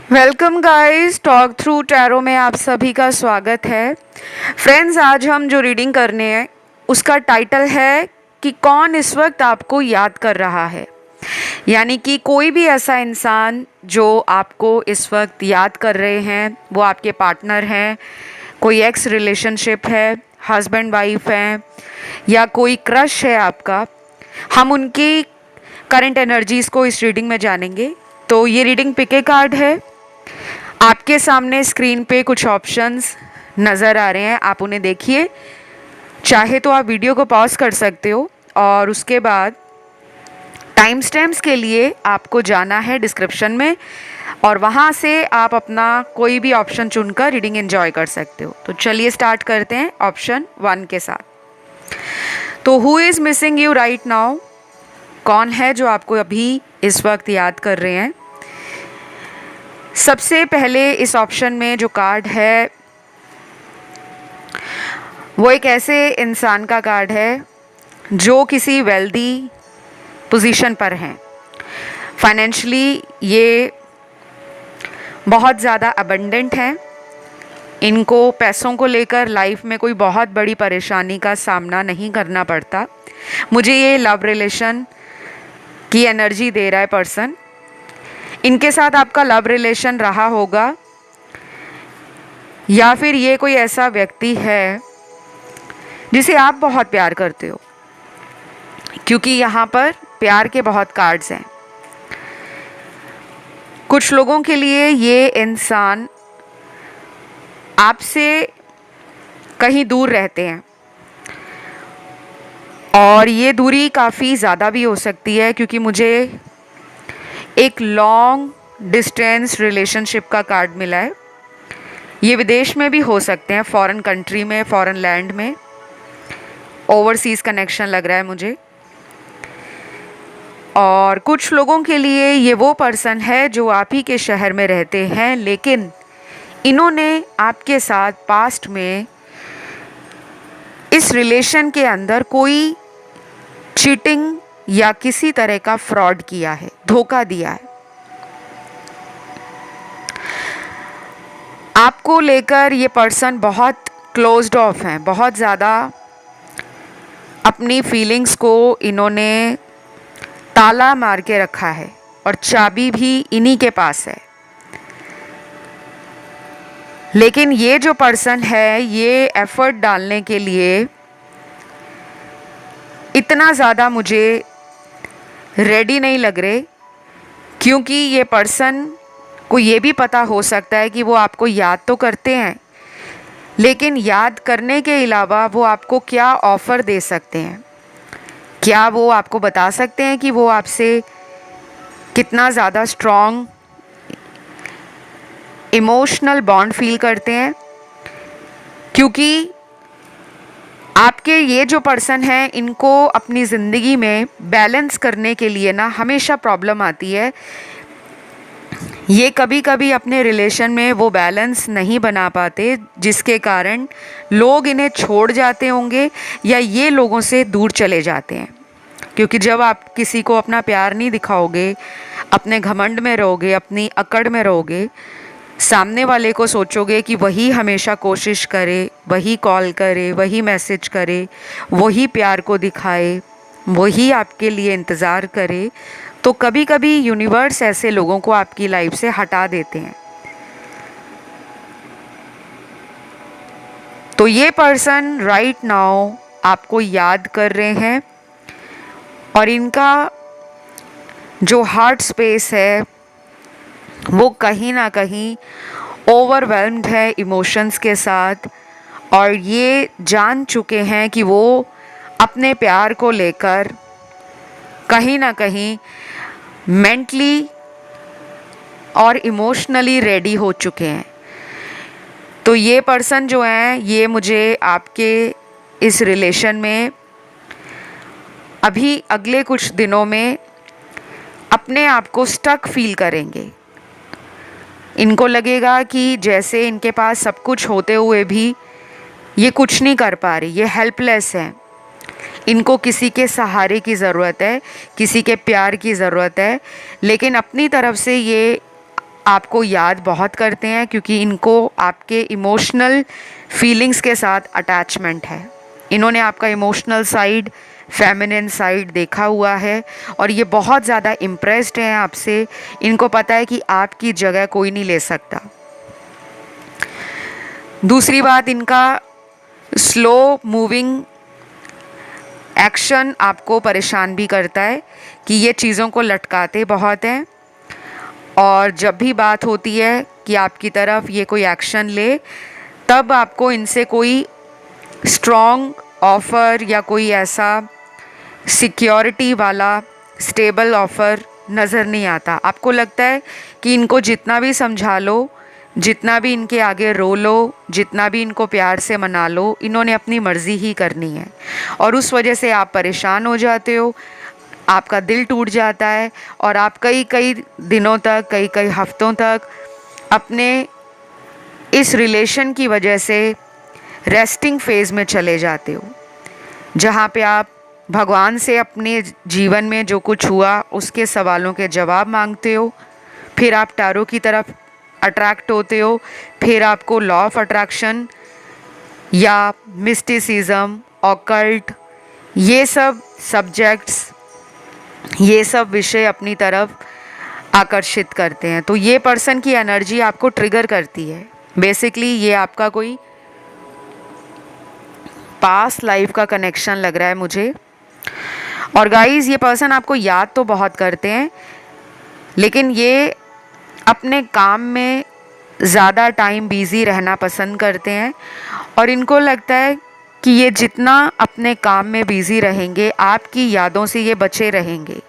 Welcome guys, talk through tarot में आप सभी का स्वागत है। फ्रेंड्स, आज हम जो रीडिंग करने हैं उसका टाइटल है कि कौन इस वक्त आपको याद कर रहा है। यानी कि कोई भी ऐसा इंसान जो आपको इस वक्त याद कर रहे हैं, वो आपके पार्टनर हैं, कोई एक्स रिलेशनशिप है, हस्बैंड वाइफ हैं या कोई क्रश है आपका। हम उनकी करंट एनर्जीज़ को इस रीडिंग में जानेंगे। तो ये रीडिंग पिके कार्ड है। आपके सामने स्क्रीन पे कुछ ऑप्शंस नज़र आ रहे हैं, आप उन्हें देखिए। चाहे तो आप वीडियो को पॉज कर सकते हो और उसके बाद टाइम स्टैम्प्स के लिए आपको जाना है डिस्क्रिप्शन में और वहाँ से आप अपना कोई भी ऑप्शन चुनकर रीडिंग एंजॉय कर सकते हो। तो चलिए स्टार्ट करते हैं ऑप्शन 1 के साथ। तो who is missing you right now? कौन है जो आपको अभी इस वक्त याद कर रहे हैं? सबसे पहले इस ऑप्शन में जो कार्ड है वो एक ऐसे इंसान का कार्ड है जो किसी वेल्दी पोजीशन पर हैं। फाइनेंशियली ये बहुत ज़्यादा अबंडेंट हैं। इनको पैसों को लेकर लाइफ में कोई बहुत बड़ी परेशानी का सामना नहीं करना पड़ता। मुझे ये लव रिलेशन की एनर्जी दे रहा है पर्सन। इनके साथ आपका लव रिलेशन रहा होगा या फिर ये कोई ऐसा व्यक्ति है जिसे आप बहुत प्यार करते हो, क्योंकि यहाँ पर प्यार के बहुत कार्ड्स हैं। कुछ लोगों के लिए ये इंसान आपसे कहीं दूर रहते हैं और ये दूरी काफ़ी ज़्यादा भी हो सकती है, क्योंकि मुझे एक लॉन्ग डिस्टेंस रिलेशनशिप का कार्ड मिला है। ये विदेश में भी हो सकते हैं, फॉरेन कंट्री में, फॉरेन लैंड में। ओवरसीज़ कनेक्शन लग रहा है मुझे। और कुछ लोगों के लिए ये वो पर्सन है जो आप ही के शहर में रहते हैं, लेकिन इन्होंने आपके साथ पास्ट में इस रिलेशन के अंदर कोई चीटिंग या किसी तरह का फ्रॉड किया है, धोखा दिया है। आपको लेकर ये पर्सन बहुत क्लोज्ड ऑफ हैं, बहुत ज़्यादा अपनी फीलिंग्स को इन्होंने ताला मार के रखा है और चाबी भी इन्हीं के पास है। लेकिन ये जो पर्सन है ये एफर्ट डालने के लिए इतना ज़्यादा मुझे रेडी नहीं लग रहे, क्योंकि ये पर्सन को ये भी पता हो सकता है कि वो आपको याद तो करते हैं, लेकिन याद करने के अलावा वो आपको क्या ऑफ़र दे सकते हैं। क्या वो आपको बता सकते हैं कि वो आपसे कितना ज़्यादा स्ट्रॉन्ग इमोशनल बॉन्ड फील करते हैं? क्योंकि आपके ये जो पर्सन है इनको अपनी ज़िंदगी में बैलेंस करने के लिए ना हमेशा प्रॉब्लम आती है। ये कभी कभी अपने रिलेशन में वो बैलेंस नहीं बना पाते, जिसके कारण लोग इन्हें छोड़ जाते होंगे या ये लोगों से दूर चले जाते हैं। क्योंकि जब आप किसी को अपना प्यार नहीं दिखाओगे, अपने घमंड में रहोगे, अपनी अकड़ में रहोगे, सामने वाले को सोचोगे कि वही हमेशा कोशिश करे, वही कॉल करे, वही मैसेज करे, वही प्यार को दिखाए, वही आपके लिए इंतज़ार करे, तो कभी कभी यूनिवर्स ऐसे लोगों को आपकी लाइफ से हटा देते हैं। तो ये पर्सन राइट नाउ आपको याद कर रहे हैं और इनका जो हार्ट स्पेस है वो कहीं ना कहीं ओवरवेल्म्ड है इमोशंस के साथ, और ये जान चुके हैं कि वो अपने प्यार को लेकर कहीं ना कहीं मेंटली और इमोशनली रेडी हो चुके हैं। तो ये पर्सन जो हैं ये मुझे आपके इस रिलेशन में अभी अगले कुछ दिनों में अपने आप को स्टक फील करेंगे। इनको लगेगा कि जैसे इनके पास सब कुछ होते हुए भी ये कुछ नहीं कर पा रही, ये हेल्पलेस हैं। इनको किसी के सहारे की ज़रूरत है, किसी के प्यार की ज़रूरत है, लेकिन अपनी तरफ से ये आपको याद बहुत करते हैं क्योंकि इनको आपके इमोशनल फीलिंग्स के साथ अटैचमेंट है। इन्होंने आपका इमोशनल साइड, फेमिनिन साइड देखा हुआ है और ये बहुत ज़्यादा इम्प्रेस्ड हैं आपसे। इनको पता है कि आपकी जगह कोई नहीं ले सकता। दूसरी बात, इनका स्लो मूविंग एक्शन आपको परेशान भी करता है कि ये चीज़ों को लटकाते बहुत हैं और जब भी बात होती है कि आपकी तरफ ये कोई एक्शन ले, तब आपको इनसे कोई स्ट्रॉन्ग ऑफ़र या कोई ऐसा सिक्योरिटी वाला स्टेबल ऑफ़र नज़र नहीं आता। आपको लगता है कि इनको जितना भी समझा लो, जितना भी इनके आगे रो लो, जितना भी इनको प्यार से मना लो, इन्होंने अपनी मर्ज़ी ही करनी है और उस वजह से आप परेशान हो जाते हो, आपका दिल टूट जाता है और आप कई कई दिनों तक, कई कई हफ्तों तक अपने इस रिलेशन की वजह से रेस्टिंग फेज़ में चले जाते हो, जहाँ पे आप भगवान से अपने जीवन में जो कुछ हुआ उसके सवालों के जवाब मांगते हो। फिर आप टैरो की तरफ अट्रैक्ट होते हो, फिर आपको लॉ ऑफ अट्रैक्शन या मिस्टिसिज्म, ऑकल्ट, ये सब सब्जेक्ट्स, ये सब विषय अपनी तरफ आकर्षित करते हैं। तो ये पर्सन की एनर्जी आपको ट्रिगर करती है। बेसिकली ये आपका कोई पास्ट लाइफ का कनेक्शन लग रहा है मुझे। और गाइस, ये पर्सन आपको याद तो बहुत करते हैं, लेकिन ये अपने काम में ज़्यादा टाइम बिज़ी रहना पसंद करते हैं और इनको लगता है कि ये जितना अपने काम में बिज़ी रहेंगे, आपकी यादों से ये बचे रहेंगे,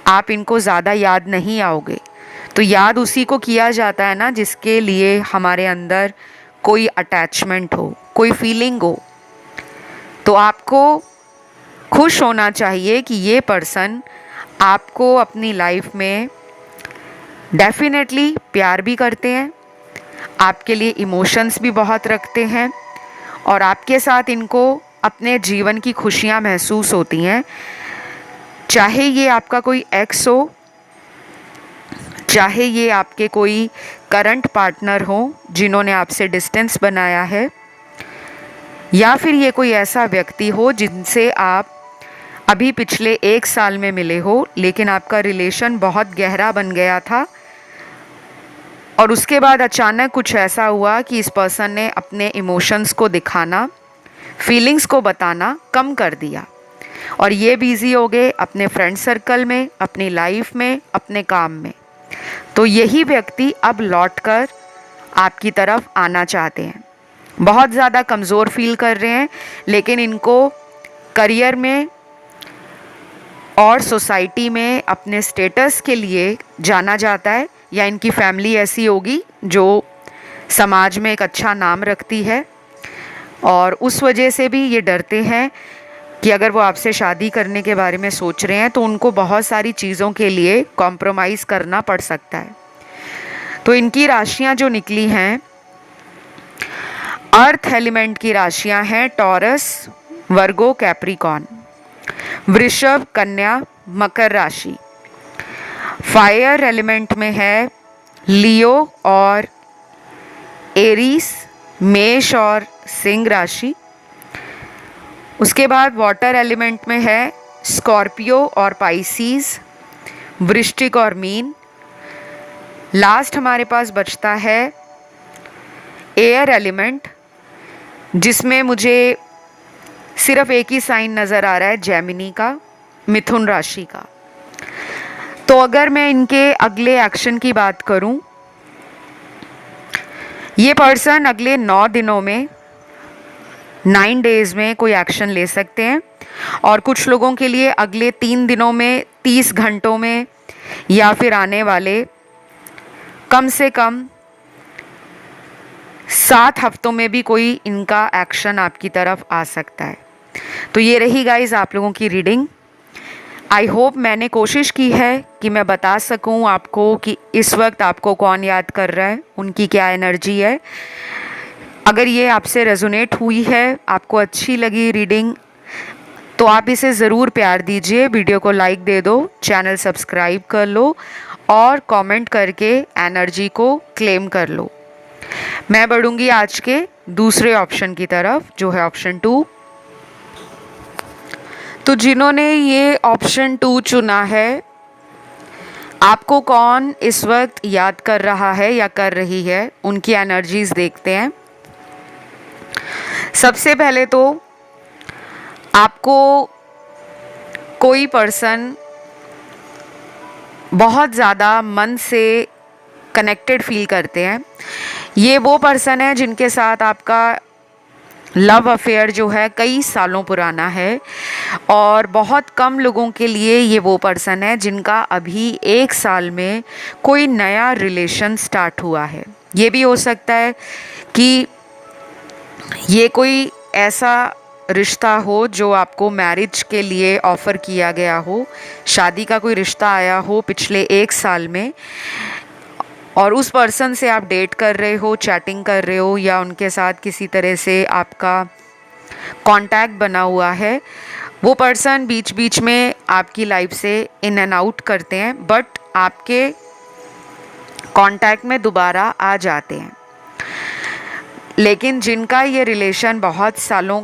आप इनको ज़्यादा याद नहीं आओगे। तो याद उसी को किया जाता है ना जिसके लिए हमारे अंदर कोई अटैचमेंट हो, कोई फीलिंग हो। तो आपको खुश होना चाहिए कि ये पर्सन आपको अपनी लाइफ में डेफिनेटली प्यार भी करते हैं, आपके लिए इमोशंस भी बहुत रखते हैं और आपके साथ इनको अपने जीवन की खुशियाँ महसूस होती हैं। चाहे ये आपका कोई एक्स हो, चाहे ये आपके कोई करंट पार्टनर हो जिन्होंने आपसे डिस्टेंस बनाया है, या फिर ये कोई ऐसा व्यक्ति हो जिनसे आप अभी पिछले 1 साल में मिले हो, लेकिन आपका रिलेशन बहुत गहरा बन गया था और उसके बाद अचानक कुछ ऐसा हुआ कि इस पर्सन ने अपने इमोशंस को दिखाना, फीलिंग्स को बताना कम कर दिया और ये बिज़ी हो गए अपने फ्रेंड सर्कल में, अपनी लाइफ में, अपने काम में। तो यही व्यक्ति अब लौटकर आपकी तरफ आना चाहते हैं। बहुत ज़्यादा कमज़ोर फील कर रहे हैं, लेकिन इनको करियर में और सोसाइटी में अपने स्टेटस के लिए जाना जाता है, या इनकी फैमिली ऐसी होगी जो समाज में एक अच्छा नाम रखती है और उस वजह से भी ये डरते हैं कि अगर वो आपसे शादी करने के बारे में सोच रहे हैं तो उनको बहुत सारी चीज़ों के लिए कॉम्प्रोमाइज़ करना पड़ सकता है। तो इनकी राशियां जो निकली हैं, अर्थ एलिमेंट की राशियां हैं टॉरस, वर्गो, कैप्रिकॉर्न, वृषभ, कन्या, मकर राशि। फायर एलिमेंट में है लियो और एरीस, मेष और सिंह राशि। उसके बाद वाटर एलिमेंट में है स्कॉर्पियो और पाइसीज, वृश्चिक और मीन। लास्ट हमारे पास बचता है एयर एलिमेंट, जिसमें मुझे सिर्फ एक ही साइन नज़र आ रहा है, जेमिनी का, मिथुन राशि का। तो अगर मैं इनके अगले एक्शन की बात करूं, ये पर्सन अगले 9 दिनों में, 9 डेज़ में कोई एक्शन ले सकते हैं और कुछ लोगों के लिए अगले 3 दिनों में, 30 घंटों में, या फिर आने वाले कम से कम 7 हफ्तों में भी कोई इनका एक्शन आपकी तरफ आ सकता है। तो ये रही गाइज आप लोगों की रीडिंग। आई होप मैंने कोशिश की है कि मैं बता सकूं आपको कि इस वक्त आपको कौन याद कर रहा है, उनकी क्या एनर्जी है। अगर ये आपसे रेजोनेट हुई है, आपको अच्छी लगी रीडिंग, तो आप इसे ज़रूर प्यार दीजिए, वीडियो को लाइक दे दो, चैनल सब्सक्राइब कर लो और कमेंट करके एनर्जी को क्लेम कर लो। मैं बढ़ूंगी आज के दूसरे ऑप्शन की तरफ, जो है ऑप्शन 2। तो जिन्होंने ये ऑप्शन 2 चुना है, आपको कौन इस वक्त याद कर रहा है या कर रही है, उनकी एनर्जीज देखते हैं। सबसे पहले तो आपको कोई पर्सन बहुत ज़्यादा मन से कनेक्टेड फील करते हैं। ये वो पर्सन है जिनके साथ आपका लव अफेयर जो है कई सालों पुराना है, और बहुत कम लोगों के लिए ये वो पर्सन है जिनका अभी 1 साल में कोई नया रिलेशन स्टार्ट हुआ है। ये भी हो सकता है कि ये कोई ऐसा रिश्ता हो जो आपको मैरिज के लिए ऑफ़र किया गया हो, शादी का कोई रिश्ता आया हो पिछले 1 साल में, और उस पर्सन से आप डेट कर रहे हो, चैटिंग कर रहे हो, या उनके साथ किसी तरह से आपका कांटेक्ट बना हुआ है। वो पर्सन बीच बीच में आपकी लाइफ से इन एंड आउट करते हैं, बट आपके कांटेक्ट में दोबारा आ जाते हैं। लेकिन जिनका ये रिलेशन बहुत सालों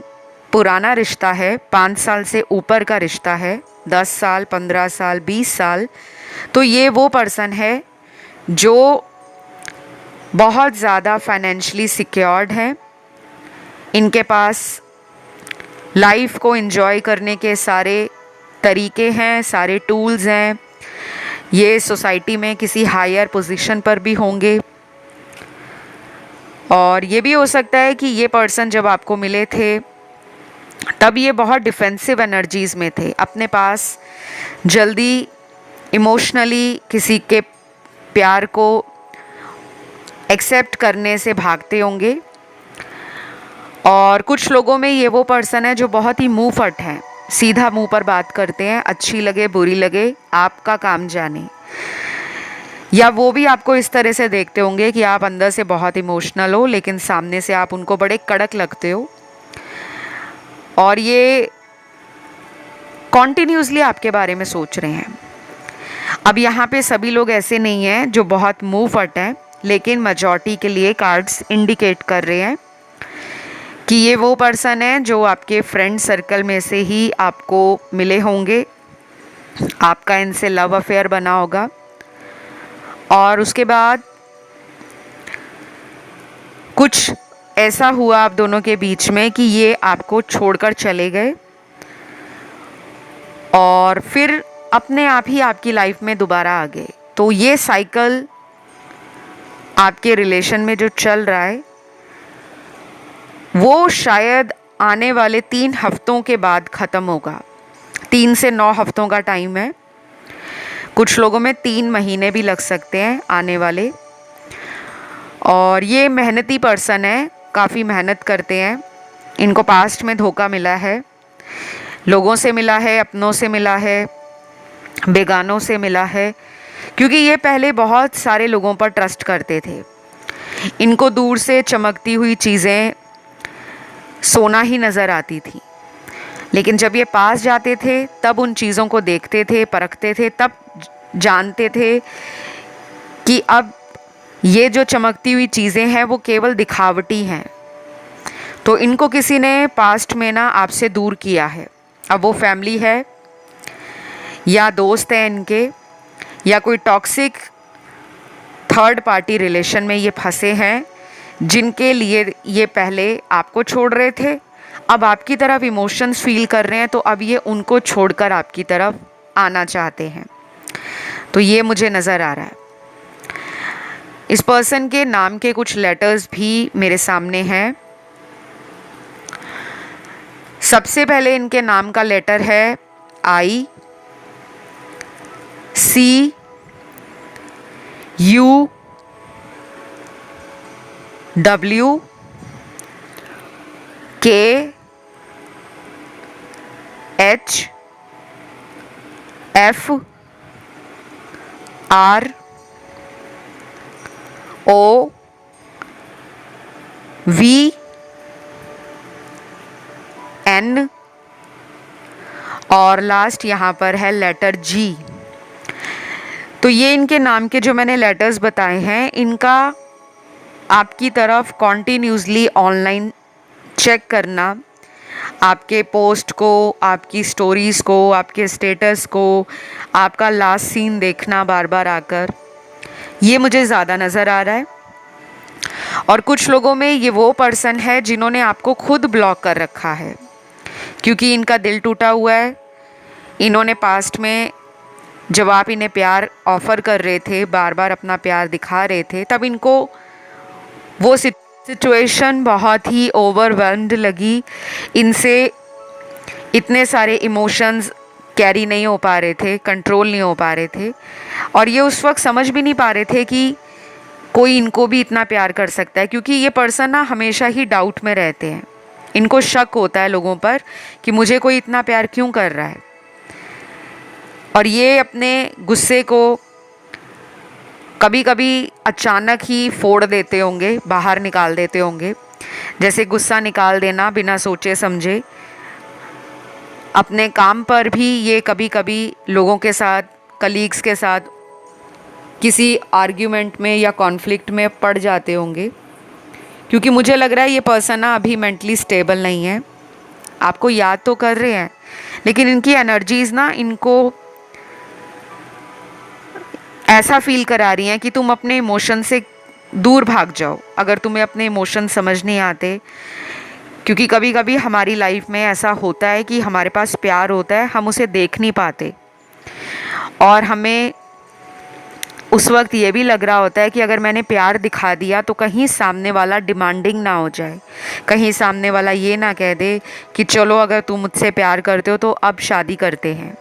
पुराना रिश्ता है, 5 साल से ऊपर का रिश्ता है, 10 साल, 15 साल, 20 साल, तो ये वो पर्सन है जो बहुत ज़्यादा फाइनेंशियली सिक्योर्ड है। इनके पास लाइफ को एंजॉय करने के सारे तरीके हैं, सारे टूल्स हैं। ये सोसाइटी में किसी हायर पोजीशन पर भी होंगे। और ये भी हो सकता है कि ये पर्सन जब आपको मिले थे तब ये बहुत डिफेंसिव एनर्जीज़ में थे, अपने पास जल्दी इमोशनली किसी के प्यार को एक्सेप्ट करने से भागते होंगे। और कुछ लोगों में ये वो पर्सन है जो बहुत ही मुंह फट हैं, सीधा मुंह पर बात करते हैं, अच्छी लगे बुरी लगे आपका काम जाने। या वो भी आपको इस तरह से देखते होंगे कि आप अंदर से बहुत इमोशनल हो, लेकिन सामने से आप उनको बड़े कड़क लगते हो, और ये कॉन्टिन्यूसली आपके बारे में सोच रहे हैं। अब यहाँ पे सभी लोग ऐसे नहीं हैं जो बहुत मुंह फट हैं, लेकिन मेजॉरिटी के लिए कार्ड्स इंडिकेट कर रहे हैं कि ये वो पर्सन है जो आपके फ्रेंड सर्कल में से ही आपको मिले होंगे, आपका इनसे लव अफेयर बना होगा, और उसके बाद कुछ ऐसा हुआ आप दोनों के बीच में कि ये आपको छोड़कर चले गए, और फिर अपने आप ही आपकी लाइफ में दोबारा आ गए। तो ये साइकिल आपके रिलेशन में जो चल रहा है वो शायद आने वाले 3 हफ्तों के बाद ख़त्म होगा। 3 से 9 हफ्तों का टाइम है, कुछ लोगों में 3 महीने भी लग सकते हैं आने वाले। और ये मेहनती पर्सन है, काफ़ी मेहनत करते हैं। इनको पास्ट में धोखा मिला है, लोगों से मिला है, अपनों से मिला है, बेगानों से मिला है, क्योंकि ये पहले बहुत सारे लोगों पर ट्रस्ट करते थे। इनको दूर से चमकती हुई चीज़ें सोना ही नज़र आती थी, लेकिन जब ये पास जाते थे तब उन चीज़ों को देखते थे, परखते थे, तब जानते थे कि अब ये जो चमकती हुई चीज़ें हैं वो केवल दिखावटी हैं। तो इनको किसी ने पास्ट में ना आपसे दूर किया है। अब वो फैमिली है या दोस्त हैं इनके, या कोई टॉक्सिक थर्ड पार्टी रिलेशन में ये फंसे हैं, जिनके लिए ये पहले आपको छोड़ रहे थे, अब आपकी तरफ इमोशंस फील कर रहे हैं, तो अब ये उनको छोड़कर आपकी तरफ आना चाहते हैं। तो ये मुझे नज़र आ रहा है। इस पर्सन के नाम के कुछ लेटर्स भी मेरे सामने हैं। सबसे पहले इनके नाम का लेटर है I, C, U, W, K, H, F, R, O, V, N, और लास्ट यहाँ पर है लेटर G। तो ये इनके नाम के जो मैंने लेटर्स बताए हैं, इनका आपकी तरफ कॉन्टिन्यूसली ऑनलाइन चेक करना, आपके पोस्ट को, आपकी स्टोरीज़ को, आपके स्टेटस को, आपका लास्ट सीन देखना बार बार आकर, ये मुझे ज़्यादा नज़र आ रहा है। और कुछ लोगों में ये वो पर्सन है जिन्होंने आपको खुद ब्लॉक कर रखा है, क्योंकि इनका दिल टूटा हुआ है। इन्होंने पास्ट में जब आप इन्हें प्यार ऑफ़र कर रहे थे, बार बार अपना प्यार दिखा रहे थे, तब इनको वो सिचुएशन बहुत ही ओवरवेल्म्ड लगी। इनसे इतने सारे इमोशंस कैरी नहीं हो पा रहे थे, कंट्रोल नहीं हो पा रहे थे, और ये उस वक्त समझ भी नहीं पा रहे थे कि कोई इनको भी इतना प्यार कर सकता है, क्योंकि ये पर्सन ना हमेशा ही डाउट में रहते हैं। इनको शक होता है लोगों पर कि मुझे कोई इतना प्यार क्यों कर रहा है, और ये अपने गुस्से को कभी कभी अचानक ही फोड़ देते होंगे, बाहर निकाल देते होंगे। जैसे गुस्सा निकाल देना बिना सोचे समझे। अपने काम पर भी ये कभी कभी लोगों के साथ, कलीग्स के साथ किसी आर्ग्यूमेंट में या कॉन्फ्लिक्ट में पड़ जाते होंगे, क्योंकि मुझे लग रहा है ये पर्सन ना अभी मेंटली स्टेबल नहीं है। आपको याद तो कर रहे हैं, लेकिन इनकी एनर्जीज़ ना इनको ऐसा फील करा रही हैं कि तुम अपने इमोशन से दूर भाग जाओ, अगर तुम्हें अपने इमोशन समझ नहीं आते। क्योंकि कभी कभी हमारी लाइफ में ऐसा होता है कि हमारे पास प्यार होता है, हम उसे देख नहीं पाते, और हमें उस वक्त ये भी लग रहा होता है कि अगर मैंने प्यार दिखा दिया तो कहीं सामने वाला डिमांडिंग ना हो जाए, कहीं सामने वाला ये ना कह दे कि चलो अगर तुम मुझसे प्यार करते हो तो अब शादी करते हैं।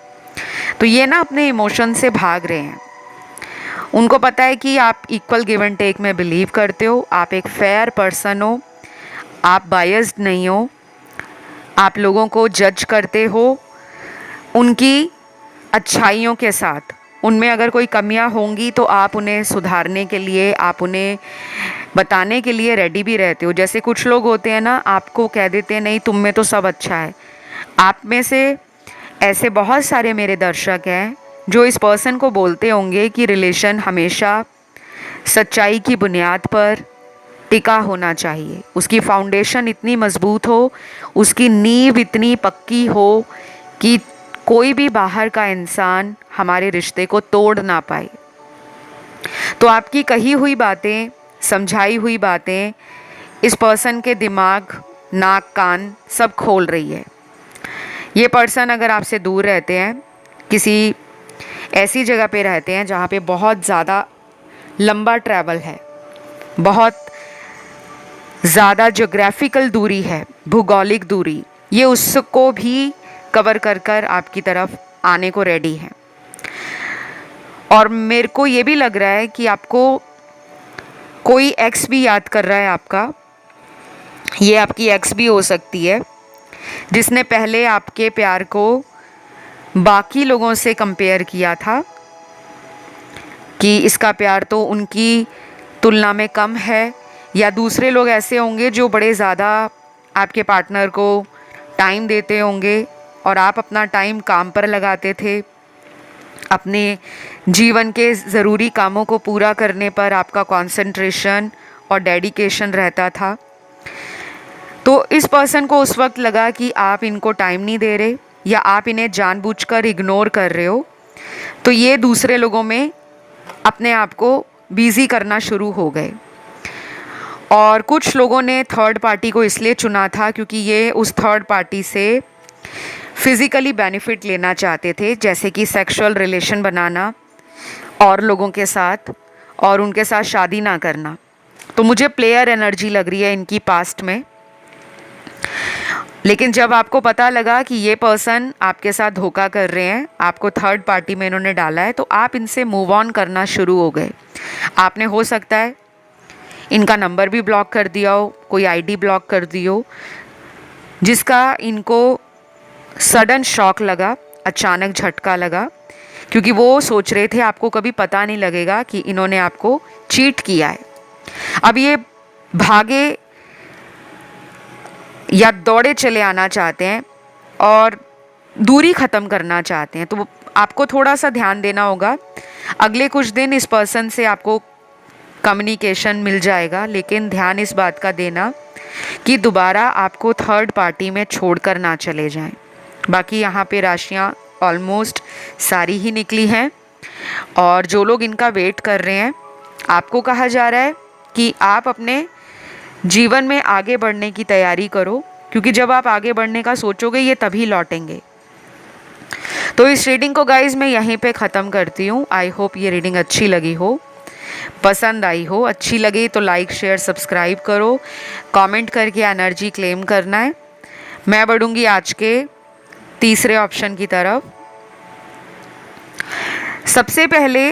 तो ये ना अपने इमोशन से भाग रहे हैं। उनको पता है कि आप इक्वल गिव एंड टेक में बिलीव करते हो, आप एक फेयर पर्सन हो, आप बायस्ड नहीं हो, आप लोगों को जज करते हो उनकी अच्छाइयों के साथ। उनमें अगर कोई कमियां होंगी तो आप उन्हें सुधारने के लिए, आप उन्हें बताने के लिए रेडी भी रहते हो। जैसे कुछ लोग होते हैं ना, आपको कह देते हैं नहीं तुम में तो सब अच्छा है। आप में से ऐसे बहुत सारे मेरे दर्शक हैं जो इस पर्सन को बोलते होंगे कि रिलेशन हमेशा सच्चाई की बुनियाद पर टिका होना चाहिए, उसकी फाउंडेशन इतनी मजबूत हो, उसकी नींव इतनी पक्की हो कि कोई भी बाहर का इंसान हमारे रिश्ते को तोड़ ना पाए। तो आपकी कही हुई बातें, समझाई हुई बातें इस पर्सन के दिमाग, नाक, कान सब खोल रही है। ये पर्सन अगर आपसे दूर रहते हैं, किसी ऐसी जगह पे रहते हैं जहाँ पे बहुत ज़्यादा लंबा ट्रैवल है, बहुत ज़्यादा ज्योग्राफिकल दूरी है, भूगोलिक दूरी, ये उसको भी कवर कर कर आपकी तरफ आने को रेडी है। और मेरे को ये भी लग रहा है कि आपको कोई एक्स भी याद कर रहा है आपका। ये आपकी एक्स भी हो सकती है, जिसने पहले आपके प्यार को बाकी लोगों से कंपेयर किया था कि इसका प्यार तो उनकी तुलना में कम है, या दूसरे लोग ऐसे होंगे जो बड़े ज़्यादा आपके पार्टनर को टाइम देते होंगे और आप अपना टाइम काम पर लगाते थे, अपने जीवन के ज़रूरी कामों को पूरा करने पर आपका कंसंट्रेशन और डेडिकेशन रहता था। तो इस पर्सन को उस वक्त लगा कि आप इनको टाइम नहीं दे रहे या आप इन्हें जानबूझकर इग्नोर कर रहे हो, तो ये दूसरे लोगों में अपने आप को बिज़ी करना शुरू हो गए। और कुछ लोगों ने थर्ड पार्टी को इसलिए चुना था क्योंकि ये उस थर्ड पार्टी से फिज़िकली बेनिफिट लेना चाहते थे, जैसे कि सेक्सुअल रिलेशन बनाना और लोगों के साथ, और उनके साथ शादी ना करना। तो मुझे प्लेयर एनर्जी लग रही है इनकी पास्ट में। लेकिन जब आपको पता लगा कि ये पर्सन आपके साथ धोखा कर रहे हैं, आपको थर्ड पार्टी में इन्होंने डाला है, तो आप इनसे मूव ऑन करना शुरू हो गए। आपने हो सकता है इनका नंबर भी ब्लॉक कर दिया हो, कोई आईडी ब्लॉक कर दी हो, जिसका इनको सडन शॉक लगा, अचानक झटका लगा, क्योंकि वो सोच रहे थे आपको कभी पता नहीं लगेगा कि इन्होंने आपको चीट किया है। अब ये भागे या दौड़े चले आना चाहते हैं और दूरी ख़त्म करना चाहते हैं। तो आपको थोड़ा सा ध्यान देना होगा। अगले कुछ दिन इस पर्सन से आपको कम्युनिकेशन मिल जाएगा, लेकिन ध्यान इस बात का देना कि दोबारा आपको थर्ड पार्टी में छोड़कर ना चले जाएं। बाकी यहाँ पे राशियाँ ऑलमोस्ट सारी ही निकली हैं, और जो लोग इनका वेट कर रहे हैं, आपको कहा जा रहा है कि आप अपने जीवन में आगे बढ़ने की तैयारी करो, क्योंकि जब आप आगे बढ़ने का सोचोगे ये तभी लौटेंगे। तो इस रीडिंग को गाइज मैं यहीं पे ख़त्म करती हूँ। आई होप ये रीडिंग अच्छी लगी हो, पसंद आई हो। अच्छी लगी तो लाइक शेयर सब्सक्राइब करो, कमेंट करके एनर्जी क्लेम करना है। मैं बढ़ूँगी आज के तीसरे ऑप्शन की तरफ। सबसे पहले,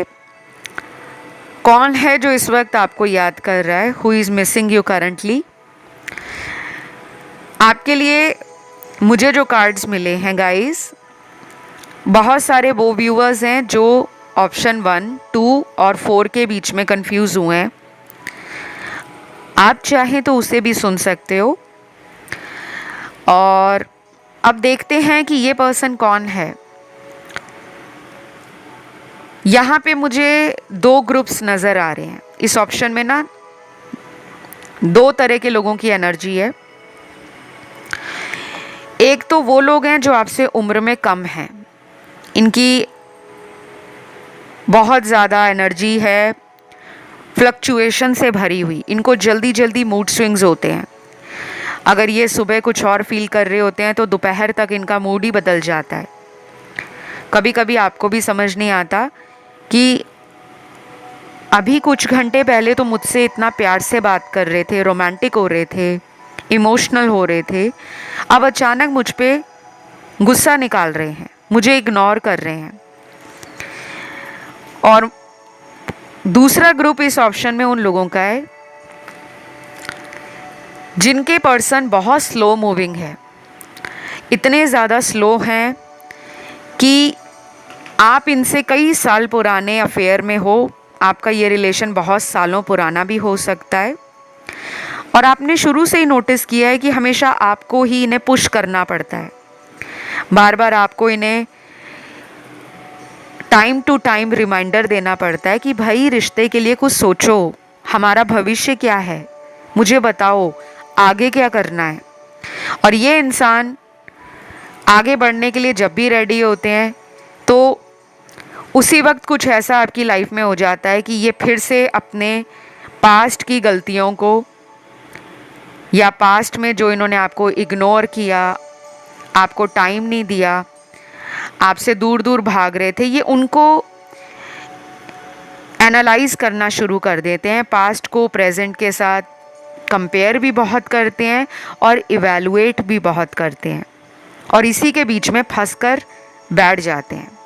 कौन है जो इस वक्त आपको याद कर रहा है? Who is missing you currently? आपके लिए मुझे जो कार्ड्स मिले हैं गाइस, बहुत सारे वो व्यूअर्स हैं जो ऑप्शन 1, 2 और 4 के बीच में कंफ्यूज हुए हैं। आप चाहें तो उसे भी सुन सकते हो। और अब देखते हैं कि ये पर्सन कौन है। यहाँ पे मुझे 2 ग्रुप्स नज़र आ रहे हैं। इस ऑप्शन में ना 2 तरह के लोगों की एनर्जी है। एक तो वो लोग हैं जो आपसे उम्र में कम हैं, इनकी बहुत ज़्यादा एनर्जी है, फ्लक्चुएशन से भरी हुई। इनको जल्दी जल्दी मूड स्विंग्स होते हैं। अगर ये सुबह कुछ और फील कर रहे होते हैं तो दोपहर तक इनका मूड ही बदल जाता है। कभी कभी आपको भी समझ नहीं आता कि अभी कुछ घंटे पहले तो मुझसे इतना प्यार से बात कर रहे थे, रोमांटिक हो रहे थे, इमोशनल हो रहे थे, अब अचानक मुझ पे गुस्सा निकाल रहे हैं, मुझे इग्नोर कर रहे हैं। और दूसरा ग्रुप इस ऑप्शन में उन लोगों का है जिनके पर्सन बहुत स्लो मूविंग है। इतने ज़्यादा स्लो हैं कि आप इनसे कई साल पुराने अफेयर में हो, आपका ये रिलेशन बहुत सालों पुराना भी हो सकता है, और आपने शुरू से ही नोटिस किया है कि हमेशा आपको ही इन्हें पुश करना पड़ता है। बार बार आपको इन्हें टाइम टू टाइम रिमाइंडर देना पड़ता है कि भाई रिश्ते के लिए कुछ सोचो, हमारा भविष्य क्या है, मुझे बताओ आगे क्या करना है। और ये इंसान आगे बढ़ने के लिए जब भी रेडी होते हैं तो उसी वक्त कुछ ऐसा आपकी लाइफ में हो जाता है कि ये फिर से अपने पास्ट की गलतियों को, या पास्ट में जो इन्होंने आपको इग्नोर किया, आपको टाइम नहीं दिया, आपसे दूर दूर भाग रहे थे, ये उनको एनालाइज करना शुरू कर देते हैं। पास्ट को प्रेजेंट के साथ कंपेयर भी बहुत करते हैं और इवैल्यूएट भी बहुत करते हैं, और इसी के बीच में फंसकर बैठ जाते हैं।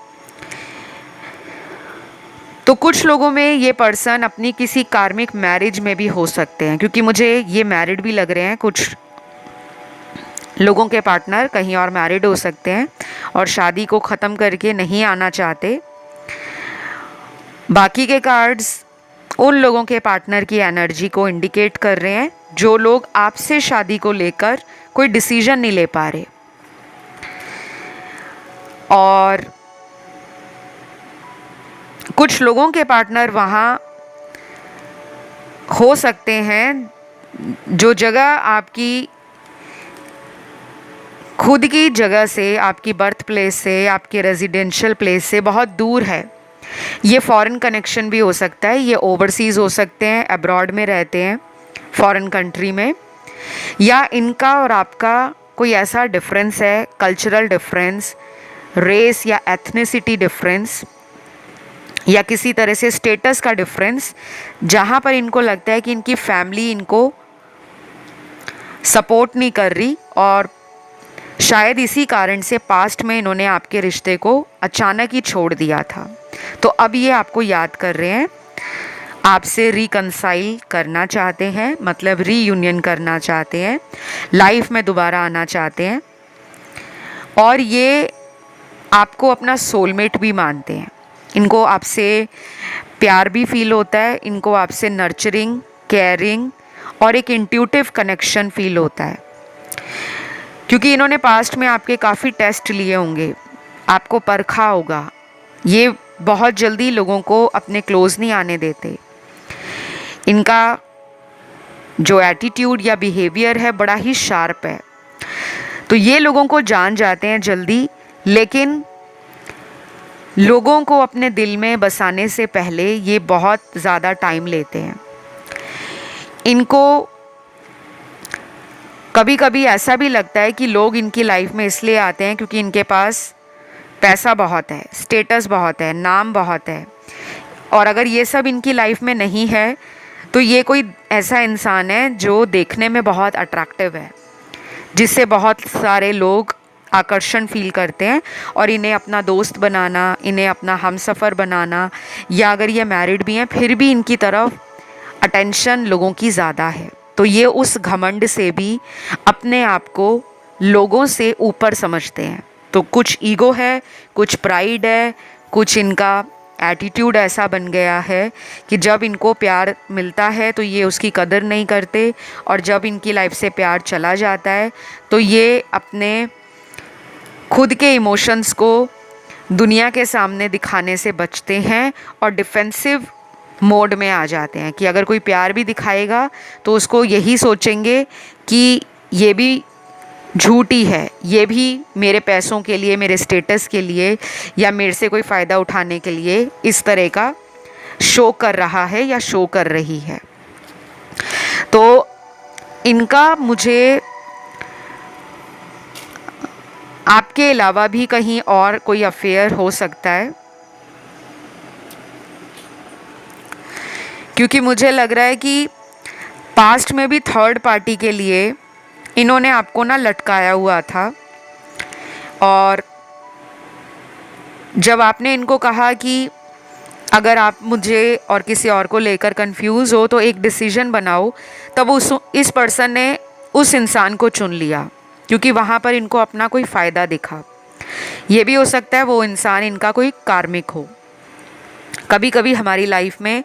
तो कुछ लोगों में ये पर्सन अपनी किसी कार्मिक मैरिज में भी हो सकते हैं, क्योंकि मुझे ये मैरिड भी लग रहे हैं। कुछ लोगों के पार्टनर कहीं और मैरिड हो सकते हैं और शादी को ख़त्म करके नहीं आना चाहते। बाकी के कार्ड्स उन लोगों के पार्टनर की एनर्जी को इंडिकेट कर रहे हैं जो लोग आपसे शादी को लेकर कोई डिसीजन नहीं ले पा रहे। और कुछ लोगों के पार्टनर वहाँ हो सकते हैं जो जगह आपकी खुद की जगह से, आपकी बर्थ प्लेस से, आपके रेजिडेंशियल प्लेस से बहुत दूर है। ये फॉरेन कनेक्शन भी हो सकता है, ये ओवरसीज़ हो सकते हैं, अब्रॉड में रहते हैं फॉरेन कंट्री में, या इनका और आपका कोई ऐसा डिफरेंस है, कल्चरल डिफरेंस, रेस या एथनिसिटी डिफरेंस, या किसी तरह से स्टेटस का डिफरेंस, जहाँ पर इनको लगता है कि इनकी फैमिली इनको सपोर्ट नहीं कर रही, और शायद इसी कारण से पास्ट में इन्होंने आपके रिश्ते को अचानक ही छोड़ दिया था। तो अब ये आपको याद कर रहे हैं, आपसे रिकंसाइल करना चाहते हैं, मतलब रीयूनियन करना चाहते हैं, लाइफ में दोबारा आना चाहते हैं, और ये आपको अपना सोलमेट भी मानते हैं। इनको आपसे प्यार भी फील होता है, इनको आपसे नर्चरिंग, केयरिंग और एक इंट्यूटिव कनेक्शन फील होता है। क्योंकि इन्होंने पास्ट में आपके काफ़ी टेस्ट लिए होंगे, आपको परखा होगा। ये बहुत जल्दी लोगों को अपने क्लोज नहीं आने देते। इनका जो एटीट्यूड या बिहेवियर है बड़ा ही शार्प है, तो ये लोगों को जान जाते हैं जल्दी, लेकिन लोगों को अपने दिल में बसाने से पहले ये बहुत ज़्यादा टाइम लेते हैं। इनको कभी कभी ऐसा भी लगता है कि लोग इनकी लाइफ में इसलिए आते हैं क्योंकि इनके पास पैसा बहुत है, स्टेटस बहुत है, नाम बहुत है, और अगर ये सब इनकी लाइफ में नहीं है तो ये कोई ऐसा इंसान है जो देखने में बहुत अट्रैक्टिव है, जिससे बहुत सारे लोग आकर्षण फील करते हैं और इन्हें अपना दोस्त बनाना, इन्हें अपना हमसफ़र बनाना, या अगर ये मैरिड भी हैं फिर भी इनकी तरफ अटेंशन लोगों की ज़्यादा है। तो ये उस घमंड से भी अपने आप को लोगों से ऊपर समझते हैं। तो कुछ ईगो है, कुछ प्राइड है, कुछ इनका एटीट्यूड ऐसा बन गया है कि जब इनको प्यार मिलता है तो ये उसकी कदर नहीं करते, और जब इनकी लाइफ से प्यार चला जाता है तो ये अपने खुद के इमोशंस को दुनिया के सामने दिखाने से बचते हैं और डिफेंसिव मोड में आ जाते हैं कि अगर कोई प्यार भी दिखाएगा तो उसको यही सोचेंगे कि ये भी झूठी है, ये भी मेरे पैसों के लिए, मेरे स्टेटस के लिए, या मेरे से कोई फ़ायदा उठाने के लिए इस तरह का शो कर रहा है या शो कर रही है। तो इनका मुझे आपके अलावा भी कहीं और कोई अफेयर हो सकता है, क्योंकि मुझे लग रहा है कि पास्ट में भी थर्ड पार्टी के लिए इन्होंने आपको ना लटकाया हुआ था, और जब आपने इनको कहा कि अगर आप मुझे और किसी और को लेकर कंफ्यूज हो तो एक डिसीजन बनाओ, तब इस पर्सन ने उस इंसान को चुन लिया क्योंकि वहाँ पर इनको अपना कोई फ़ायदा दिखा। ये भी हो सकता है वो इंसान इनका कोई कार्मिक हो। कभी कभी हमारी लाइफ में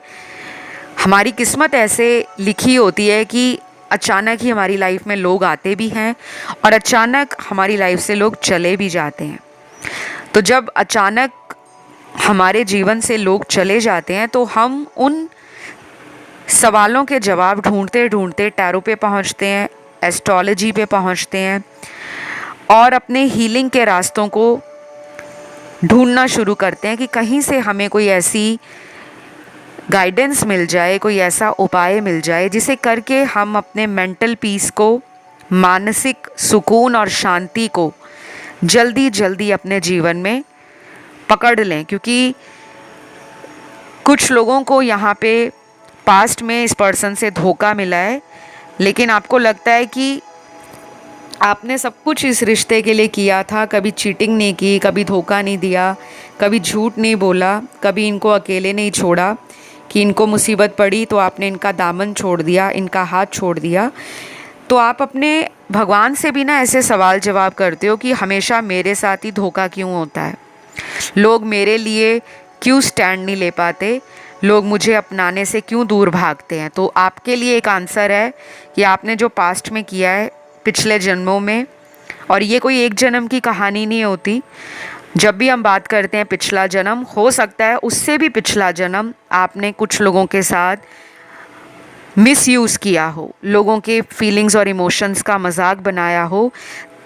हमारी किस्मत ऐसे लिखी होती है कि अचानक ही हमारी लाइफ में लोग आते भी हैं और अचानक हमारी लाइफ से लोग चले भी जाते हैं। तो जब अचानक हमारे जीवन से लोग चले जाते हैं तो हम उन सवालों के जवाब ढूंढते ढूंढते टैरो पे पहुंचते हैं, एस्ट्रोलॉजी पे पहुंचते हैं, और अपने हीलिंग के रास्तों को ढूंढना शुरू करते हैं कि कहीं से हमें कोई ऐसी गाइडेंस मिल जाए, कोई ऐसा उपाय मिल जाए जिसे करके हम अपने मेंटल पीस को, मानसिक सुकून और शांति को जल्दी जल्दी अपने जीवन में पकड़ लें। क्योंकि कुछ लोगों को यहाँ पे पास्ट में इस पर्सन से धोखा मिला है, लेकिन आपको लगता है कि आपने सब कुछ इस रिश्ते के लिए किया था, कभी चीटिंग नहीं की, कभी धोखा नहीं दिया, कभी झूठ नहीं बोला, कभी इनको अकेले नहीं छोड़ा कि इनको मुसीबत पड़ी तो आपने इनका दामन छोड़ दिया, इनका हाथ छोड़ दिया। तो आप अपने भगवान से भी ना ऐसे सवाल जवाब करते हो कि हमेशा मेरे साथ ही धोखा क्यों होता है, लोग मेरे लिए क्यों स्टैंड नहीं ले पाते, लोग मुझे अपनाने से क्यों दूर भागते हैं। तो आपके लिए एक आंसर है कि आपने जो पास्ट में किया है पिछले जन्मों में, और ये कोई एक जन्म की कहानी नहीं होती। जब भी हम बात करते हैं पिछला जन्म, हो सकता है उससे भी पिछला जन्म आपने कुछ लोगों के साथ मिसयूज़ किया हो, लोगों के फीलिंग्स और इमोशंस का मजाक बनाया हो।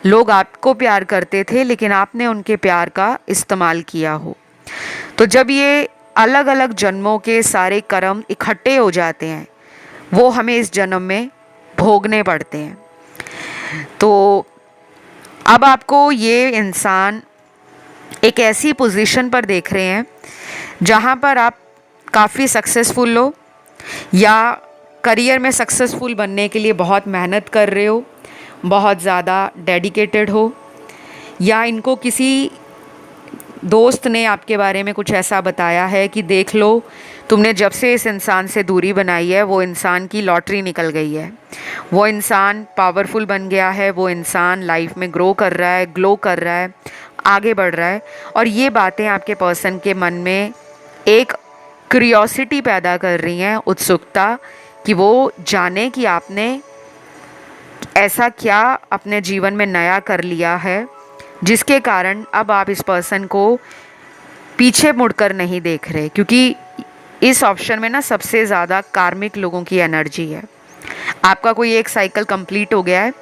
लोग आपको प्यार करते थे लेकिन आपने उनके प्यार का इस्तेमाल किया हो। तो जब ये अलग अलग जन्मों के सारे कर्म इकट्ठे हो जाते हैं, वो हमें इस जन्म में भोगने पड़ते हैं। तो अब आपको ये इंसान एक ऐसी पोजीशन पर देख रहे हैं जहाँ पर आप काफ़ी सक्सेसफुल हो, या करियर में सक्सेसफुल बनने के लिए बहुत मेहनत कर रहे हो, बहुत ज़्यादा डेडिकेटेड हो, या इनको किसी दोस्त ने आपके बारे में कुछ ऐसा बताया है कि देख लो, तुमने जब से इस इंसान से दूरी बनाई है वो इंसान की लॉटरी निकल गई है, वो इंसान पावरफुल बन गया है, वो इंसान लाइफ में ग्रो कर रहा है, ग्लो कर रहा है, आगे बढ़ रहा है। और ये बातें आपके पर्सन के मन में एक क्यूरियोसिटी पैदा कर रही हैं, उत्सुकता, कि वो जाने कि आपने ऐसा क्या अपने जीवन में नया कर लिया है जिसके कारण अब आप इस पर्सन को पीछे मुड़कर नहीं देख रहे, क्योंकि इस ऑप्शन में ना सबसे ज़्यादा कार्मिक लोगों की एनर्जी है। आपका कोई एक साइकिल कंप्लीट हो गया है,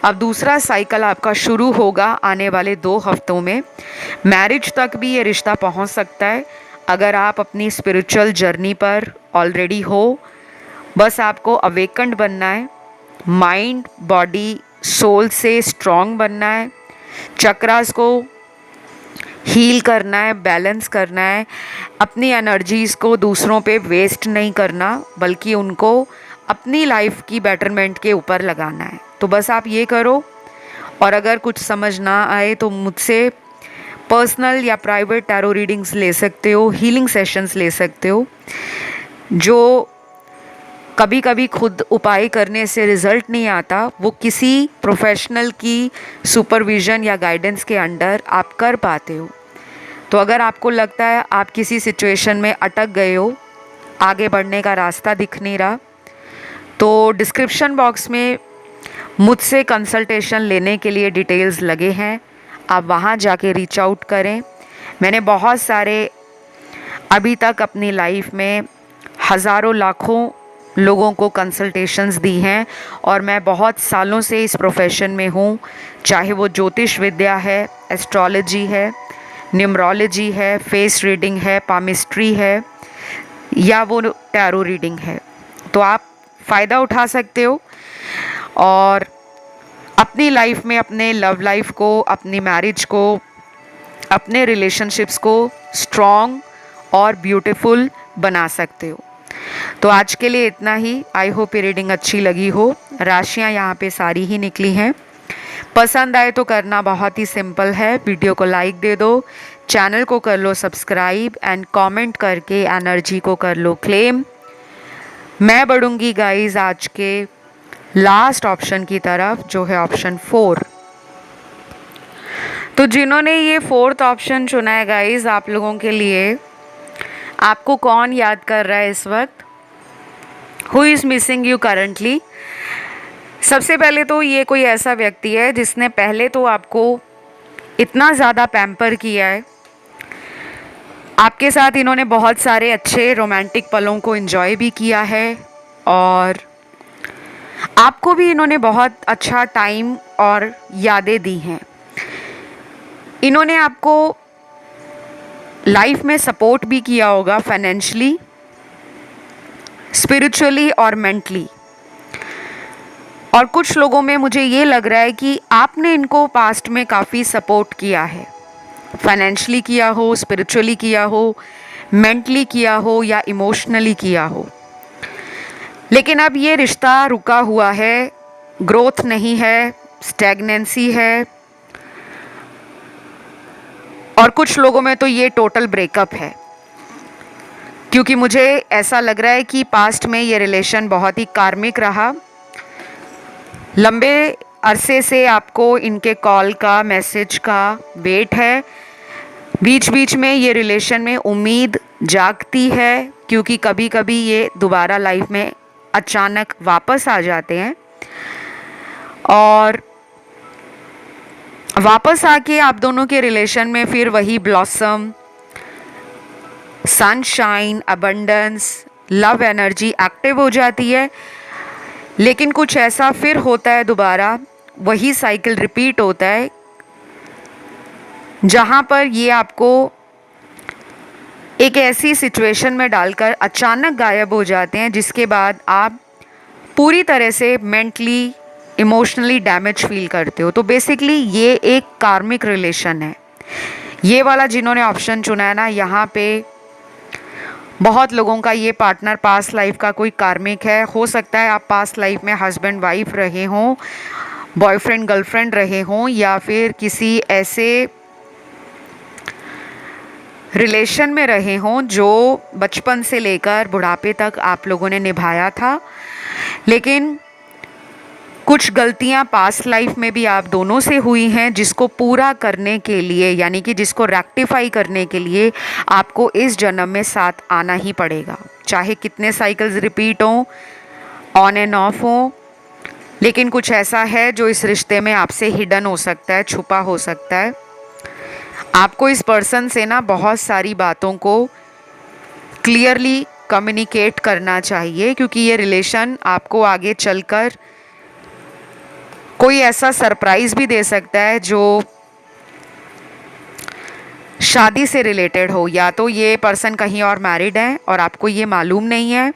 अब दूसरा साइकिल आपका शुरू होगा आने वाले 2 हफ्तों में। मैरिज तक भी ये रिश्ता पहुंच सकता है अगर आप अपनी स्पिरिचुअल जर्नी पर ऑलरेडी हो। बस आपको अवेकन्ड बनना है, माइंड बॉडी सोल से स्ट्रॉन्ग बनना है, चक्रास को हील करना है, बैलेंस करना है, अपनी एनर्जीज़ को दूसरों पे वेस्ट नहीं करना बल्कि उनको अपनी लाइफ की बेटरमेंट के ऊपर लगाना है। तो बस आप ये करो। और अगर कुछ समझ ना आए तो मुझसे पर्सनल या प्राइवेट टैरो रीडिंग्स ले सकते हो, हीलिंग सेशंस ले सकते हो। जो कभी कभी खुद उपाय करने से रिज़ल्ट नहीं आता, वो किसी प्रोफेशनल की सुपरविज़न या गाइडेंस के अंडर आप कर पाते हो। तो अगर आपको लगता है आप किसी सिचुएशन में अटक गए हो, आगे बढ़ने का रास्ता दिख नहीं रहा, तो डिस्क्रिप्शन बॉक्स में मुझसे कंसल्टेशन लेने के लिए डिटेल्स लगे हैं, आप वहाँ जाके रीच आउट करें। मैंने बहुत सारे अभी तक अपनी लाइफ में हज़ारों लाखों लोगों को कंसल्टेशंस दी हैं और मैं बहुत सालों से इस प्रोफेशन में हूँ। चाहे वो ज्योतिष विद्या है, एस्ट्रोलॉजी है, न्यूमरोलॉजी है, फेस रीडिंग है, पामिस्ट्री है या वो टैरो रीडिंग है, तो आप फ़ायदा उठा सकते हो और अपनी लाइफ में अपने लव लाइफ को, अपनी मैरिज को, अपने रिलेशनशिप्स को स्ट्रॉन्ग और ब्यूटीफुल बना सकते हो। तो आज के लिए इतना ही। आई होप ये रीडिंग अच्छी लगी हो। राशियाँ यहाँ पे सारी ही निकली हैं। पसंद आए तो करना बहुत ही सिंपल है, वीडियो को लाइक दे दो, चैनल को कर लो सब्सक्राइब एंड कमेंट करके एनर्जी को कर लो क्लेम। मैं बढ़ूँगी गाइस आज के लास्ट ऑप्शन की तरफ, जो है ऑप्शन 4। तो जिन्होंने ये 4th ऑप्शन चुना है गाइस, आप लोगों के लिए आपको कौन याद कर रहा है इस वक्त? Who is missing you currently? सबसे पहले तो ये कोई ऐसा व्यक्ति है जिसने पहले तो आपको इतना ज़्यादा पैम्पर किया है, आपके साथ इन्होंने बहुत सारे अच्छे रोमांटिक पलों को एंजॉय भी किया है और आपको भी इन्होंने बहुत अच्छा टाइम और यादें दी हैं। इन्होंने आपको लाइफ में सपोर्ट भी किया होगा, फाइनेंशियली, स्पिरिचुअली और मेंटली। और कुछ लोगों में मुझे ये लग रहा है कि आपने इनको पास्ट में काफ़ी सपोर्ट किया है, फाइनेंशियली किया हो, स्पिरिचुअली किया हो, मेंटली किया हो या इमोशनली किया हो। लेकिन अब ये रिश्ता रुका हुआ है, ग्रोथ नहीं है, स्टैग्नेंसी है और कुछ लोगों में तो ये टोटल ब्रेकअप है, क्योंकि मुझे ऐसा लग रहा है कि पास्ट में ये रिलेशन बहुत ही कार्मिक रहा। लंबे अरसे से आपको इनके कॉल का, मैसेज का वेट है। बीच बीच में ये रिलेशन में उम्मीद जागती है, क्योंकि कभी कभी ये दोबारा लाइफ में अचानक वापस आ जाते हैं और वापस आके आप दोनों के रिलेशन में फिर वही blossom, sunshine, abundance, love energy active हो जाती है। लेकिन कुछ ऐसा फिर होता है, दोबारा वही साइकिल रिपीट होता है, जहाँ पर ये आपको एक ऐसी सिचुएशन में डालकर अचानक गायब हो जाते हैं जिसके बाद आप पूरी तरह से मेंटली, इमोशनली डैमेज फील करते हो। तो बेसिकली ये एक कार्मिक रिलेशन है। ये वाला जिन्होंने ऑप्शन चुना है ना, यहाँ पे बहुत लोगों का ये पार्टनर पास्ट लाइफ का कोई कार्मिक है। हो सकता है आप पास्ट लाइफ में हस्बैंड वाइफ रहे हों, बॉयफ्रेंड गर्लफ्रेंड रहे हों या फिर किसी ऐसे रिलेशन में रहे हों जो बचपन से लेकर बुढ़ापे तक आप लोगों ने निभाया था। लेकिन कुछ गलतियां पास्ट लाइफ में भी आप दोनों से हुई हैं, जिसको पूरा करने के लिए, यानी कि जिसको रेक्टिफाई करने के लिए आपको इस जन्म में साथ आना ही पड़ेगा। चाहे कितने साइकिल्स रिपीट हों, ऑन एंड ऑफ हों, लेकिन कुछ ऐसा है जो इस रिश्ते में आपसे हिडन हो सकता है, छुपा हो सकता है। आपको इस पर्सन से ना बहुत सारी बातों को क्लियरली कम्युनिकेट करना चाहिए, क्योंकि ये रिलेशन आपको आगे चलकर कोई ऐसा सरप्राइज भी दे सकता है जो शादी से रिलेटेड हो। या तो ये पर्सन कहीं और मैरिड है और आपको ये मालूम नहीं है,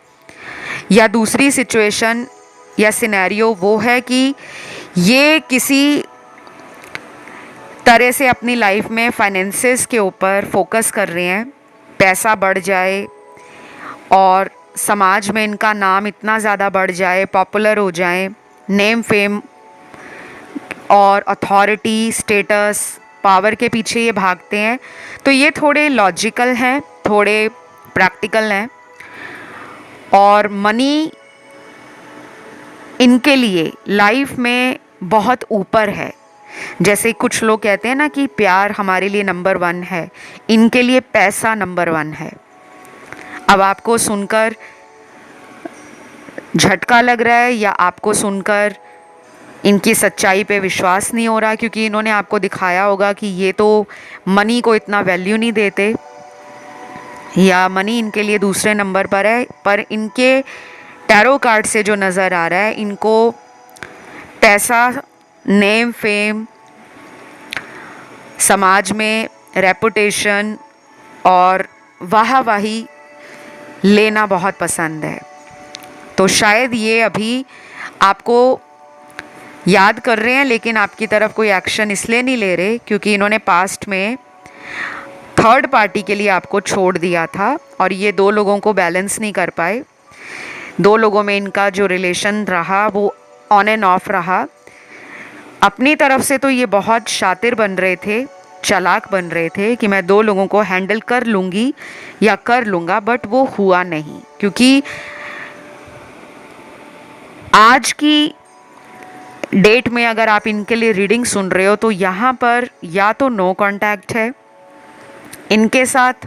या दूसरी सिचुएशन या सिनेरियो वो है कि ये किसी तरह से अपनी लाइफ में फाइनेंसेस के ऊपर फोकस कर रहे हैं, पैसा बढ़ जाए और समाज में इनका नाम इतना ज़्यादा बढ़ जाए, पॉपुलर हो जाए, नेम फेम और अथॉरिटी, स्टेटस, पावर के पीछे ये भागते हैं। तो ये थोड़े लॉजिकल हैं, थोड़े प्रैक्टिकल हैं, और मनी इनके लिए लाइफ में बहुत ऊपर है। जैसे कुछ लोग कहते हैं ना कि प्यार हमारे लिए नंबर 1 है, इनके लिए पैसा नंबर 1 है। अब आपको सुनकर झटका लग रहा है या आपको सुनकर इनकी सच्चाई पे विश्वास नहीं हो रहा, क्योंकि इन्होंने आपको दिखाया होगा कि ये तो मनी को इतना वैल्यू नहीं देते, या मनी इनके लिए दूसरे नंबर पर है। पर इनके टैरो कार्ड से जो नज़र आ रहा है, इनको पैसा, नेम फेम, समाज में रेपुटेशन और वाहवाही लेना बहुत पसंद है। तो शायद ये अभी आपको याद कर रहे हैं, लेकिन आपकी तरफ कोई एक्शन इसलिए नहीं ले रहे क्योंकि इन्होंने पास्ट में थर्ड पार्टी के लिए आपको छोड़ दिया था और ये 2 लोगों को बैलेंस नहीं कर पाए। 2 लोगों में इनका जो रिलेशन रहा वो ऑन एंड ऑफ रहा। अपनी तरफ से तो ये बहुत शातिर बन रहे थे, चालाक बन रहे थे कि मैं 2 लोगों को हैंडल कर लूँगी या कर लूँगा, बट वो हुआ नहीं। क्योंकि आज की डेट में अगर आप इनके लिए रीडिंग सुन रहे हो तो यहाँ पर या तो नो कांटेक्ट है इनके साथ,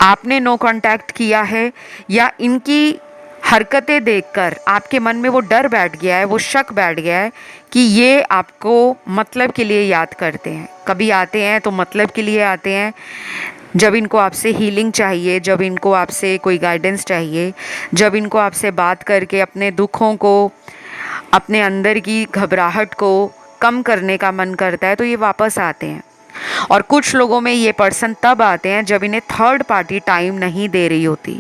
आपने नो कांटेक्ट किया है, या इनकी हरकतें देखकर आपके मन में वो डर बैठ गया है, वो शक बैठ गया है कि ये आपको मतलब के लिए याद करते हैं। कभी आते हैं तो मतलब के लिए आते हैं, जब इनको आपसे हीलिंग चाहिए, जब इनको आपसे कोई गाइडेंस चाहिए, जब इनको आपसे बात करके अपने दुखों को, अपने अंदर की घबराहट को कम करने का मन करता है, तो ये वापस आते हैं। और कुछ लोगों में ये पर्सन तब आते हैं जब इन्हें थर्ड पार्टी टाइम नहीं दे रही होती,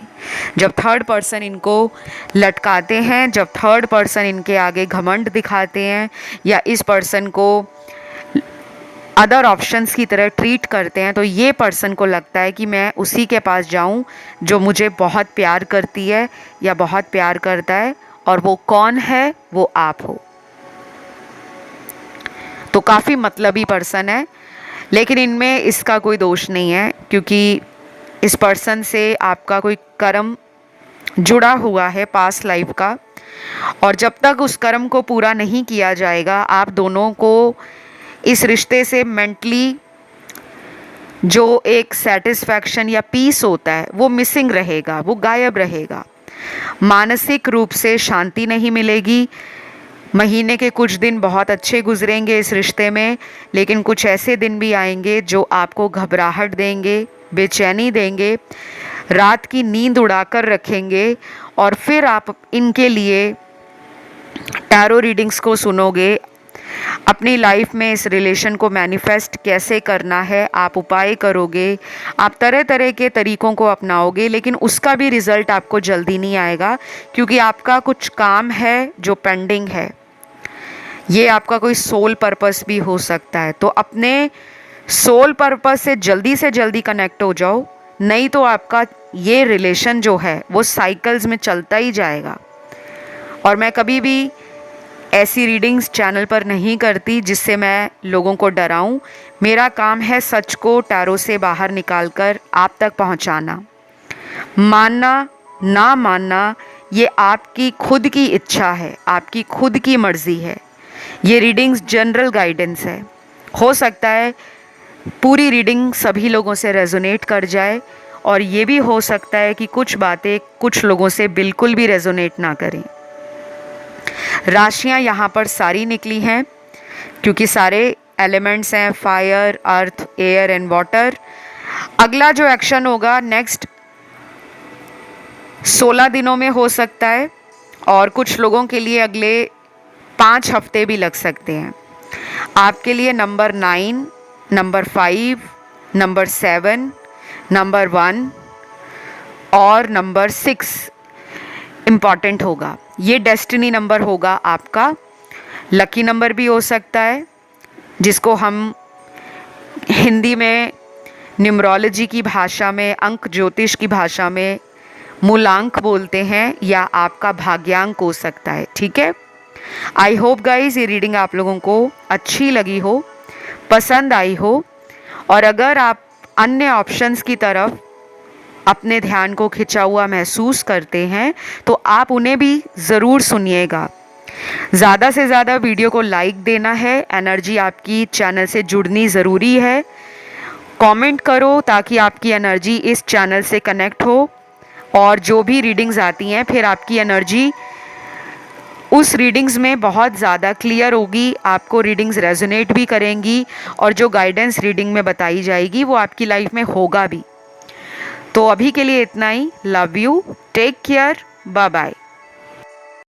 जब थर्ड पर्सन इनको लटकाते हैं, जब थर्ड पर्सन इनके आगे घमंड दिखाते हैं, या इस पर्सन को अदर ऑप्शंस की तरह ट्रीट करते हैं, तो ये पर्सन को लगता है कि मैं उसी के पास जाऊं जो मुझे बहुत प्यार करती है या बहुत प्यार करता है, और वो कौन है? वो आप हो। तो काफ़ी मतलबी पर्सन है, लेकिन इनमें इसका कोई दोष नहीं है, क्योंकि इस पर्सन से आपका कोई कर्म जुड़ा हुआ है पास्ट लाइफ का, और जब तक उस कर्म को पूरा नहीं किया जाएगा, आप दोनों को इस रिश्ते से मेंटली जो एक सेटिस्फैक्शन या पीस होता है वो मिसिंग रहेगा, वो गायब रहेगा। मानसिक रूप से शांति नहीं मिलेगी। महीने के कुछ दिन बहुत अच्छे गुजरेंगे इस रिश्ते में, लेकिन कुछ ऐसे दिन भी आएंगे जो आपको घबराहट देंगे, बेचैनी देंगे, रात की नींद उड़ाकर रखेंगे, और फिर आप इनके लिए टैरो रीडिंग्स को सुनोगे। अपनी लाइफ में इस रिलेशन को मैनिफेस्ट कैसे करना है आप उपाय करोगे, आप तरह तरह के तरीकों को अपनाओगे, लेकिन उसका भी रिज़ल्ट आपको जल्दी नहीं आएगा, क्योंकि आपका कुछ काम है जो पेंडिंग है। ये आपका कोई सोल पर्पस भी हो सकता है, तो अपने सोल पर्पस से जल्दी कनेक्ट हो जाओ, नहीं तो आपका ये रिलेशन जो है वो साइकिल्स में चलता ही जाएगा। और मैं कभी भी ऐसी रीडिंग्स चैनल पर नहीं करती जिससे मैं लोगों को डराऊं। मेरा काम है सच को टैरो से बाहर निकालकर आप तक पहुंचाना। मानना ना मानना ये आपकी खुद की इच्छा है, आपकी खुद की मर्ज़ी है। ये रीडिंग्स जनरल गाइडेंस है। हो सकता है पूरी रीडिंग सभी लोगों से रेजोनेट कर जाए, और ये भी हो सकता है कि कुछ बातें कुछ लोगों से बिल्कुल भी रेजोनेट ना करें। राशियाँ यहाँ पर सारी निकली हैं क्योंकि सारे एलिमेंट्स हैं, fire, earth, air and water. अगला जो एक्शन होगा नेक्स्ट 16 दिनों में हो सकता है और कुछ लोगों के लिए अगले 5 हफ्ते भी लग सकते हैं। आपके लिए नंबर 9, नंबर 5, नंबर 7, नंबर 1 और नंबर 6 इम्पॉर्टेंट होगा। ये डेस्टिनी नंबर होगा आपका। लकी नंबर भी हो सकता है, जिसको हम हिंदी में न्यूमरोलॉजी की भाषा में, अंक ज्योतिष की भाषा में मूलांक बोलते हैं, या आपका भाग्यांक हो सकता है। ठीक है, आई होप गाइज ये रीडिंग आप लोगों को अच्छी लगी हो, पसंद आई हो, और अगर आप अन्य ऑप्शंस की तरफ अपने ध्यान को खिंचा हुआ महसूस करते हैं तो आप उन्हें भी ज़रूर सुनिएगा। ज़्यादा से ज़्यादा वीडियो को लाइक देना है, एनर्जी आपकी चैनल से जुड़नी ज़रूरी है। कमेंट करो ताकि आपकी एनर्जी इस चैनल से कनेक्ट हो, और जो भी रीडिंग्स आती हैं फिर आपकी एनर्जी उस रीडिंग्स में बहुत ज़्यादा क्लियर होगी, आपको रीडिंग्स रेजोनेट भी करेंगी, और जो गाइडेंस रीडिंग में बताई जाएगी वो आपकी लाइफ में होगा भी। तो अभी के लिए इतना ही। Love you, take care, bye bye.